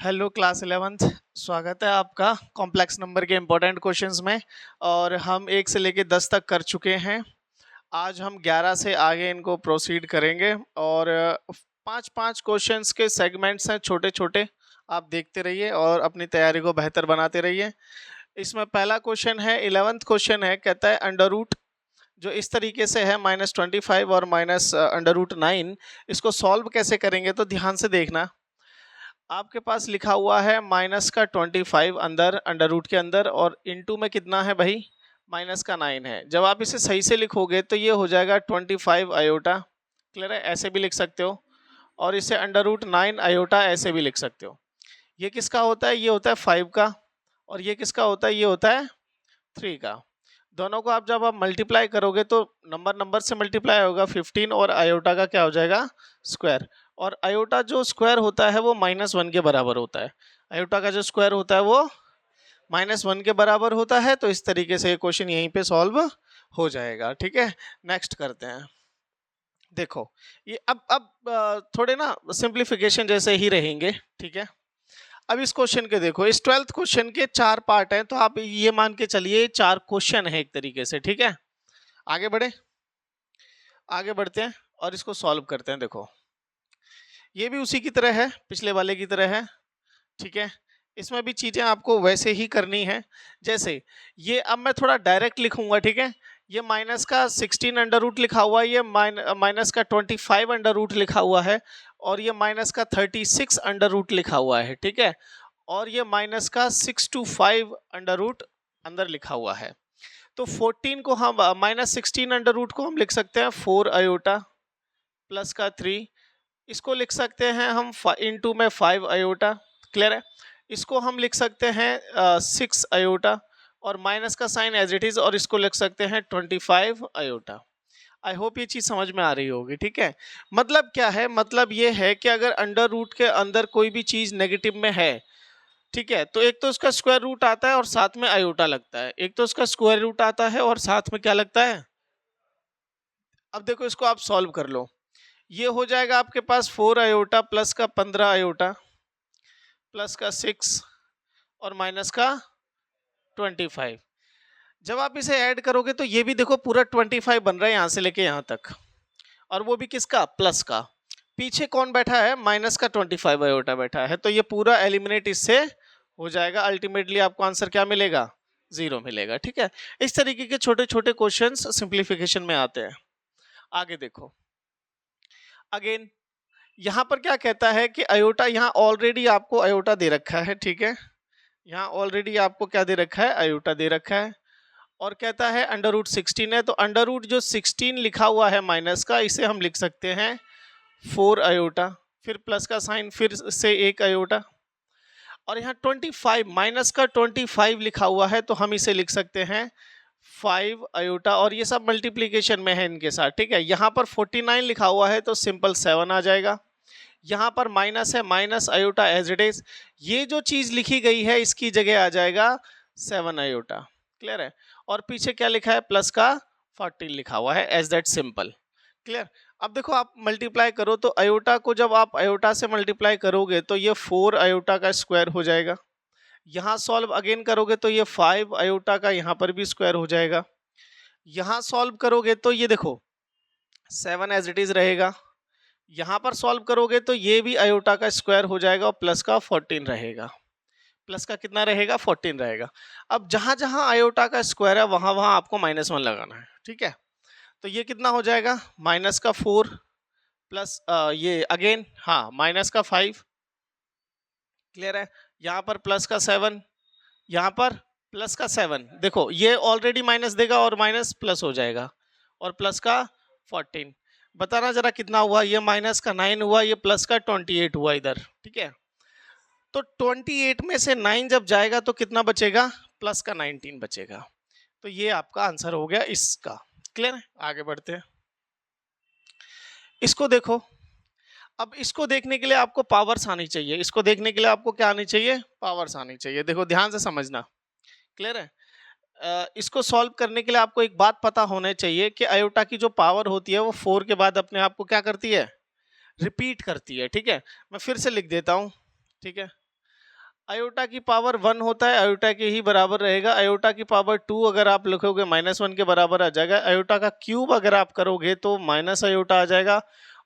Hello class 11th। स्वागत है आपका कॉम्प्लेक्स नंबर के इम्पोर्टेंट क्वेश्चंस में। और हम 1 से लेके 10 तक कर चुके हैं। आज हम 11 से आगे इनको प्रोसीड करेंगे और 5-5 क्वेश्चंस के सेगमेंट्स हैं छोटे छोटे। आप देखते रहिए और अपनी तैयारी को बेहतर बनाते रहिए। इसमें पहला क्वेश्चन है 11th क्वेश्चन है, कहता है अंडर रूट जो इस तरीके से है -25 और -√9, इसको सॉल्व कैसे करेंगे। तो ध्यान से देखना, आपके पास लिखा हुआ है माइनस का 25 अंदर अंडर रूट के अंदर और इनटू में कितना है भाई, माइनस का 9 है। जब आप इसे सही से लिखोगे तो ये हो जाएगा 25 आयोटा। क्लियर है, ऐसे भी लिख सकते हो। और इसे अंडर रूट 9 आयोटा ऐसे भी लिख सकते हो। ये किसका होता है, ये होता है 5 का। और ये किसका होता है, ये होता है 3 का। दोनों को आप जब आप मल्टीप्लाई करोगे तो नंबर नंबर से मल्टीप्लाई होगा 15 और आयोटा का क्या हो जाएगा, स्क्वायर। और आयोटा जो स्क्वायर होता है वो -1 के बराबर होता है। आयोटा का जो स्क्वायर होता है वो -1 के बराबर होता है। तो इस तरीके से ये क्वेश्चन यहीं पे सॉल्व हो जाएगा। ठीक है, नेक्स्ट करते हैं। देखो ये अब थोड़े ना सिंप्लीफिकेशन जैसे ही रहेंगे। ठीक है, अब इस क्वेश्चन के देखो, इस 12th क्वेश्चन के 4 पार्ट हैं, तो आप ये मान के चलिए 4 क्वेश्चन है एक तरीके से। ठीक है, आगे बढ़े, आगे बढ़ते हैं और इसको सॉल्व करते हैं। देखो ये भी उसी की तरह है, पिछले वाले की तरह है। ठीक है, इसमें भी चीजें आपको वैसे ही करनी है जैसे ये। अब मैं थोड़ा डायरेक्ट लिखूंगा। ठीक है, ये माइनस का 16 अंडर रूट लिखा हुआ है, ये माइनस का 25 अंडर रूट लिखा हुआ है, और ये माइनस का 36 अंडर रूट लिखा हुआ है। ठीक है, और ये माइनस का 625 अंडर रूट अंदर लिखा हुआ है। तो 14 को हम -16 अंडर रूट को हम लिख सकते हैं 4 आयोटा प्लस का 3। इसको लिख सकते हैं हम इनटू में 5 आयोटा। क्लियर है, इसको हम लिख सकते हैं 6 आयोटा और माइनस का साइन एज इट इज, और इसको लिख सकते हैं 25 आयोटा। आई होप ये चीज समझ में आ रही होगी। ठीक है, मतलब क्या है, मतलब ये है कि अगर अंडर रूट के अंदर कोई भी चीज नेगेटिव में है, ठीक है, तो एक तो उसका स्क्वायर रूट आता है और साथ में आयोटा लगता है। एक तो उसका स्क्वायर रूट आता है और साथ में क्या लगता है। अब देखो इसको आप सॉल्व कर लो, ये हो जाएगा आपके पास 4 आयोटा प्लस का 15 आयोटा प्लस का 6 और माइनस का 25। जब आप इसे ऐड करोगे तो ये भी देखो पूरा 25 बन रहा है यहां से लेके यहां तक, और वो भी किसका, प्लस का। पीछे कौन बैठा है, माइनस का 25 आयोटा बैठा है। तो ये पूरा एलिमिनेट इससे हो जाएगा। अल्टीमेटली आपको आंसर क्या मिलेगा, 0 मिलेगा। ठीक है, इस तरीके के छोटे छोटे क्वेश्चंस सिंप्लीफिकेशन में आते हैं। आगे देखो, अगेन यहाँ पर क्या कहता है कि अयोटा, यहाँ ऑलरेडी आपको अयोटा दे रखा है। ठीक है, यहाँ ऑलरेडी आपको क्या दे रखा है, अयोटा दे रखा है। और कहता है अंडर रूट 16 है, तो अंडर रूट जो 16 लिखा हुआ है माइनस का, इसे हम लिख सकते हैं 4 अयोटा, फिर प्लस का साइन, फिर से 1 अयोटा। और यहाँ 25 माइनस का 25 लिखा हुआ है, तो हम इसे लिख सकते हैं 5 अयोटा। और ये सब मल्टीप्लीकेशन में है इनके साथ। ठीक है, यहाँ पर 49 लिखा हुआ है तो सिंपल 7 आ जाएगा। यहाँ पर माइनस है, minus iota as it is. ये जो चीज लिखी गई है इसकी जगह आ जाएगा 7 अयोटा। क्लियर है, और पीछे क्या लिखा है, प्लस का 14 लिखा हुआ है, एज दैट सिंपल। क्लियर। अब देखो आप मल्टीप्लाई करो तो अयोटा को जब आप अयोटा से मल्टीप्लाई करोगे तो ये 4 अयोटा का स्क्वायर हो जाएगा। यहाँ सॉल्व अगेन करोगे तो ये 5 अयोटा का यहाँ पर भी स्क्वायर हो जाएगा। यहाँ सॉल्व करोगे तो ये देखो 7 एज इट इज रहेगा। यहाँ पर सॉल्व करोगे तो ये भी अयोटा का स्क्वायर हो जाएगा और प्लस का 14 रहेगा। प्लस का कितना रहेगा, 14 रहेगा। अब जहां जहां अयोटा का स्क्वायर है वहां वहां आपको -1 लगाना है। ठीक है, तो ये कितना हो जाएगा, माइनस का 4 प्लस ये अगेन हाँ माइनस का 5। क्लियर है, यहाँ पर प्लस का 7, यहाँ पर प्लस का 7। देखो ये ऑलरेडी माइनस देगा और माइनस प्लस हो जाएगा, और प्लस का 14। बताना जरा कितना हुआ, ये माइनस का 9 हुआ, ये प्लस का 28 हुआ इधर। ठीक है, तो 28 में से 9 जब जाएगा तो कितना बचेगा, प्लस का 19 बचेगा। तो ये आपका आंसर हो गया इसका। क्लियर है, आगे बढ़ते हैं। इसको देखो, अब इसको देखने के लिए आपको पावर्स आनी चाहिए। इसको देखने के लिए आपको क्या आनी चाहिए, पावर्स आनी चाहिए। देखो ध्यान से समझना। क्लियर है, इसको सॉल्व करने के लिए आपको एक बात पता होना चाहिए कि अयोटा की जो पावर होती है वो 4 के बाद अपने आप को क्या करती है, रिपीट करती है। ठीक है, मैं फिर से लिख देता हूं। ठीक है, आयोटा की पावर 1 होता है, आयोटा के ही बराबर रहेगा। आयोटा की पावर 2 अगर आप लिखोगे -1 के बराबर आ जाएगा। आयोटा का क्यूब अगर आप करोगे तो माइनस आयोटा आ जाएगा।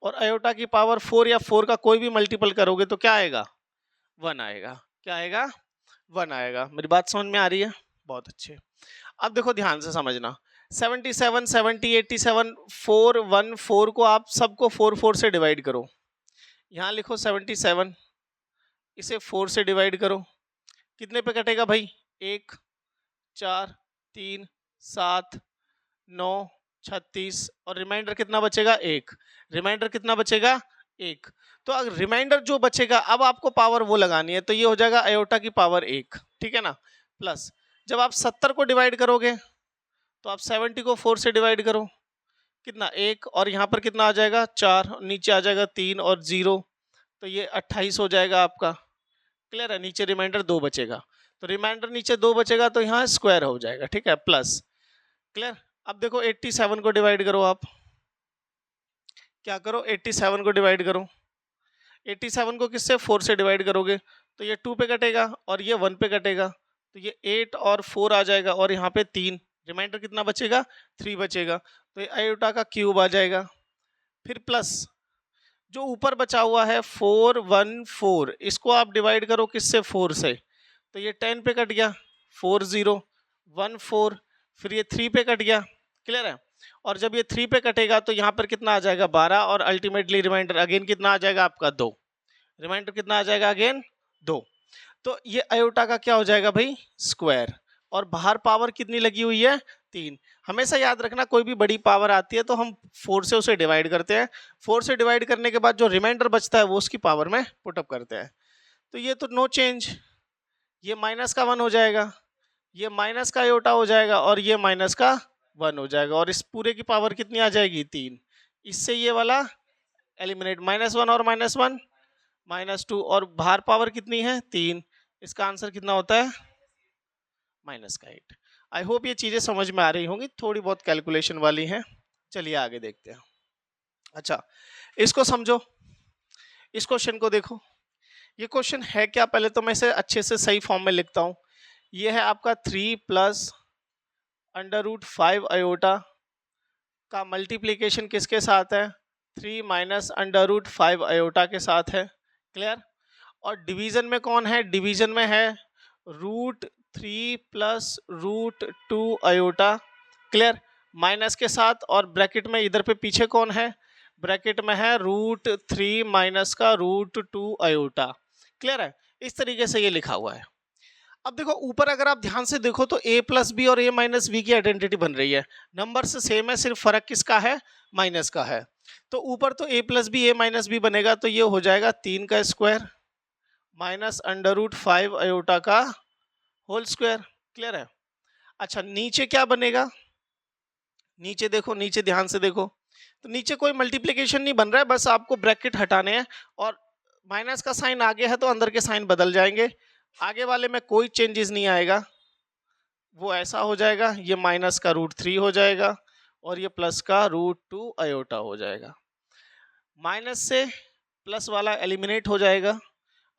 और आयोटा की पावर 4 या 4 का कोई भी मल्टीपल करोगे तो क्या आएगा? 1 आएगा। क्या आएगा? 1 आएगा। मेरी बात समझ में आ रही है? बहुत अच्छे। अब देखो ध्यान से समझना, 77, 70, 87, 4, 1, 4 को आप सबको 4, 4 से डिवाइड करो। यहाँ लिखो 77, इसे 4 से डिवाइड करो, कितने पे कटेगा भाई? 1, 4, 3, 7, 9, 36 और रिमाइंडर कितना बचेगा? 1। रिमाइंडर कितना बचेगा? 1। तो अगर रिमाइंडर जो बचेगा, अब आपको पावर वो लगानी है, तो ये हो जाएगा आयोटा की पावर 1, ठीक है ना। प्लस जब आप 70 को डिवाइड करोगे तो आप 70 को 4 से डिवाइड करो, कितना? 1। और यहाँ पर कितना आ जाएगा? 4, नीचे आ जाएगा 3 और 0, तो ये 28 हो जाएगा आपका। क्लियर है? नीचे रिमाइंडर 2 बचेगा, तो रिमाइंडर नीचे 2 बचेगा तो यहाँ स्क्वायर हो जाएगा, ठीक है, प्लस। क्लियर? अब देखो 87 को डिवाइड करो, आप क्या करो? 87 को डिवाइड करो। 87 को किससे? 4 से डिवाइड करोगे तो ये 2 पे कटेगा और ये 1 पे कटेगा, तो ये 8 और 4 आ जाएगा और यहाँ पे 3, रिमाइंडर कितना बचेगा? 3 बचेगा, तो ये आयोटा का क्यूब आ जाएगा। फिर प्लस जो ऊपर बचा हुआ है 4, 1, 4, इसको आप डिवाइड करो किससे? 4 से, तो ये 10 पे कट गया, 4, 0, 1, 4, फिर ये 3 पे कट गया। क्लियर है? और जब ये 3 पे कटेगा तो यहाँ पर कितना आ जाएगा? 12 और अल्टीमेटली रिमाइंडर अगेन कितना आ जाएगा आपका? 2। रिमाइंडर कितना आ जाएगा? अगेन 2। तो ये आयोटा का क्या हो जाएगा भाई? स्क्वायर। और बाहर पावर कितनी लगी हुई है? 3। हमेशा याद रखना, कोई भी बड़ी पावर आती है तो हम 4 से उसे डिवाइड करते हैं। 4 से डिवाइड करने के बाद जो रिमाइंडर बचता है वो उसकी पावर में पुटअप करते हैं। तो ये तो नो चेंज, ये माइनस का 1 हो जाएगा, ये माइनस का आयोटा हो जाएगा और ये माइनस का 1 हो जाएगा। और इस पूरे की पावर कितनी आ जाएगी? 3। इससे ये वाला एलिमिनेट, -1 और -1 -2, और बाहर पावर कितनी है? 3। इसका आंसर कितना होता है? -8। आई होप ये चीजें समझ में आ रही होंगी, थोड़ी बहुत कैलकुलेशन वाली हैं। चलिए आगे देखते हैं। अच्छा, इसको समझो, इस क्वेश्चन को देखो। ये क्वेश्चन है क्या? पहले तो मैं इसे अच्छे से सही फॉर्म में लिखता हूं। ये है आपका 3 + √5 आयोटा का मल्टीप्लीकेशन किसके साथ है? 3 - √5 आयोटा के साथ है। क्लियर? और डिवीजन में कौन है? डिवीजन में है √3 + √2 आयोटा। क्लियर? माइनस के साथ, और ब्रैकेट में इधर पे पीछे कौन है? ब्रैकेट में है √3 - का √2 आयोटा। क्लियर है? इस तरीके से ये लिखा हुआ है। अब देखो ऊपर अगर आप ध्यान से देखो तो a + b और a - b की आइडेंटिटी बन रही है। नंबर से सेम है, सिर्फ फर्क किसका है? माइनस का है। तो ऊपर तो a + b a - b बनेगा, तो ये हो जाएगा 3 का स्क्वायर माइनस √5 आयोटा का होल स्क्वायर। क्लियर है? अच्छा, नीचे क्या बनेगा? नीचे देखो, नीचे ध्यान से देखो, तो नीचे कोई मल्टीप्लिकेशन नहीं बन रहा है, बस आपको ब्रैकेट हटाने हैं और माइनस का साइन आगे है तो अंदर के साइन बदल जाएंगे। आगे वाले में कोई चेंजेस नहीं आएगा, वो ऐसा हो जाएगा, ये माइनस का √3 हो जाएगा और ये प्लस का √2 आयोटा हो जाएगा। माइनस से प्लस वाला एलिमिनेट हो जाएगा।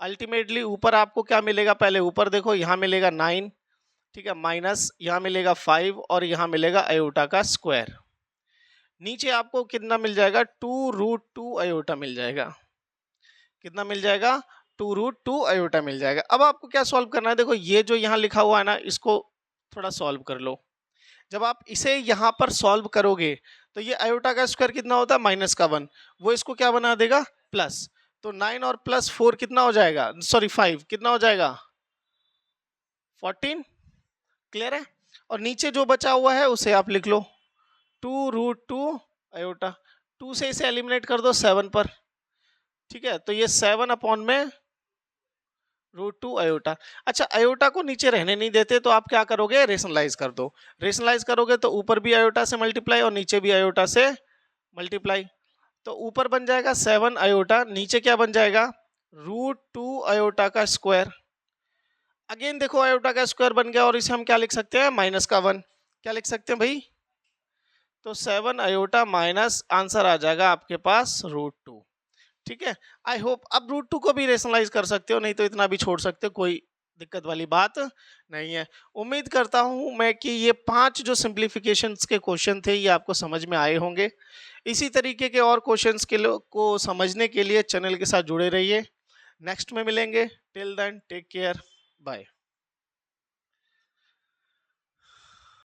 अल्टीमेटली ऊपर आपको क्या मिलेगा? पहले ऊपर देखो, यहाँ मिलेगा 9, ठीक है, माइनस यहाँ मिलेगा 5 और यहाँ मिलेगा आयोटा का स्क्वायर। नीचे आपको कितना मिल जाएगा? 2√2 आयोटा मिल जाएगा। कितना मिल जाएगा? 2√2 आयोटा मिल जाएगा। अब आपको क्या सॉल्व करना है? देखो ये जो यहाँ लिखा हुआ है ना, इसको थोड़ा सॉल्व कर लो। जब आप इसे यहाँ पर सॉल्व करोगे तो ये आयोटा का स्क्वायर कितना होता है? -1, वो इसको क्या बना देगा? प्लस। तो 9 और +4 कितना हो जाएगा? सॉरी 5 कितना हो जाएगा? 14। क्लियर है? और नीचे जो बचा हुआ है उसे आप लिख लो 2√2 आयोटा। 2 से इसे एलिमिनेट कर दो 7 पर, ठीक है, तो ये 7 में √2 आयोटा। अच्छा, आयोटा को नीचे रहने नहीं देते तो आप क्या करोगे? रेशनलाइज कर दो। रेशनलाइज करोगे तो ऊपर भी आयोटा से मल्टीप्लाई और नीचे भी आयोटा से मल्टीप्लाई, तो ऊपर बन जाएगा 7 आयोटा, नीचे क्या बन जाएगा? √2 आयोटा का स्क्वायर। अगेन देखो आयोटा का स्क्वायर बन गया और इसे हम क्या लिख सकते हैं? -1। क्या लिख सकते हैं भाई? तो 7 आयोटा माइनस, आंसर आ जाएगा आपके पास √2। ठीक है। आई होप अब रूट 2 को भी रेशनलाइज कर सकते हो, नहीं तो इतना भी छोड़ सकते हो, कोई दिक्कत वाली बात नहीं है। उम्मीद करता हूं मैं कि ये 5 जो सिंप्लीफिकेशंस के क्वेश्चन थे ये आपको समझ में आए होंगे। इसी तरीके के और क्वेश्चंस को समझने के लिए चैनल के साथ जुड़े रहिए। नेक्स्ट में मिलेंगे। Till then take care, bye.